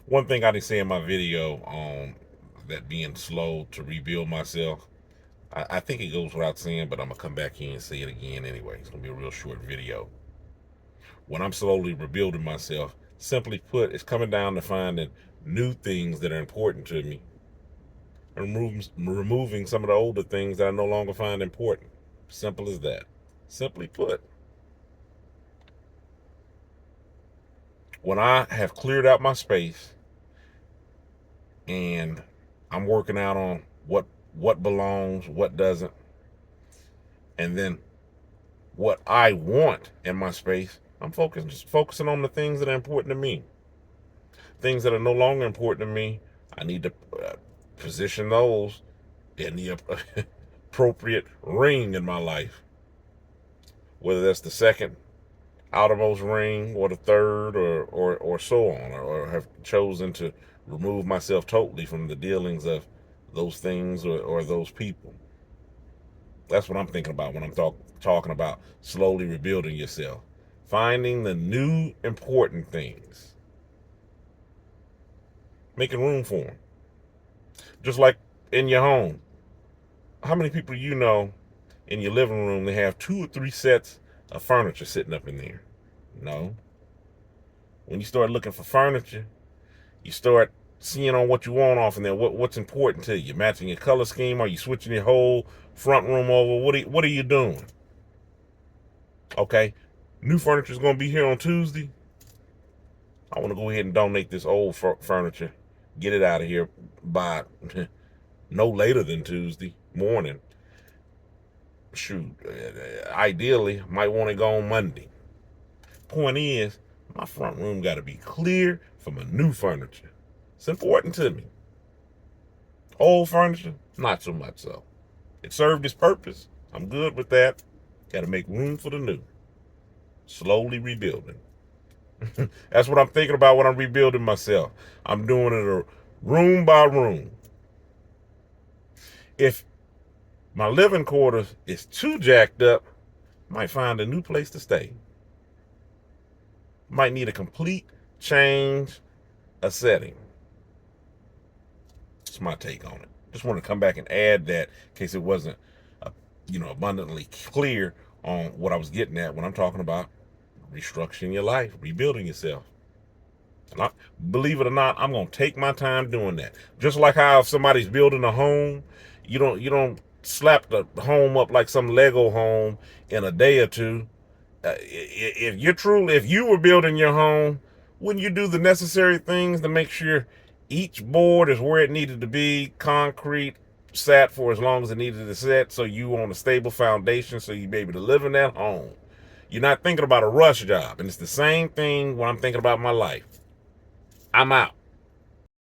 One thing I didn't say in my video on that being slow to rebuild myself, I think it goes without saying, but I'm gonna come back here and say it again anyway. It's gonna be a real short video. When I'm slowly rebuilding myself, simply put, it's coming down to finding new things that are important to me and removing some of the older things that I no longer find important. Simple as that. Simply put, when I have cleared out my space and I'm working out on what belongs, what doesn't, and then what I want in my space, I'm focusing on the things that are important to me. Things that are no longer important to me, I need to position those in the appropriate ring in my life. Whether that's the second outermost ring or the third or so on, or have chosen to remove myself totally from the dealings of those things or those people. That's what I'm thinking about when I'm talking about slowly rebuilding yourself. Finding the new important things, making room for them. Just like in your home. How many people you know in your living room they have 2 or 3 sets of furniture sitting up in there? No. When you start looking for furniture, you start seeing on what you want off in there, what's important to you. Matching your color scheme, are you switching your whole front room over? What are you doing? Okay, new furniture is going to be here on Tuesday. I want to go ahead and donate this old furniture, get it out of here by no later than Tuesday morning. Shoot, ideally, might want to go on Monday. Point is, my front room got to be clear for my new furniture. It's important to me. Old furniture, not so much so. It served its purpose. I'm good with that. Got to make room for the new. Slowly rebuilding. That's what I'm thinking about when I'm rebuilding myself. I'm doing it room by room. If my living quarters is too jacked up, I might find a new place to stay. Might need a complete change of setting. That's my take on it. Just want to come back and add that in case it wasn't, abundantly clear on what I was getting at when I'm talking about restructuring your life, rebuilding yourself. And believe it or not, I'm gonna take my time doing that. Just like how if somebody's building a home, you don't slap the home up like some Lego home in a day or two. If you were building your home, wouldn't you do the necessary things to make sure each board is where it needed to be, concrete sat for as long as it needed to set, so you on a stable foundation, so you be able to live in that home. You're not thinking about a rush job, and it's the same thing when I'm thinking about my life. I'm out.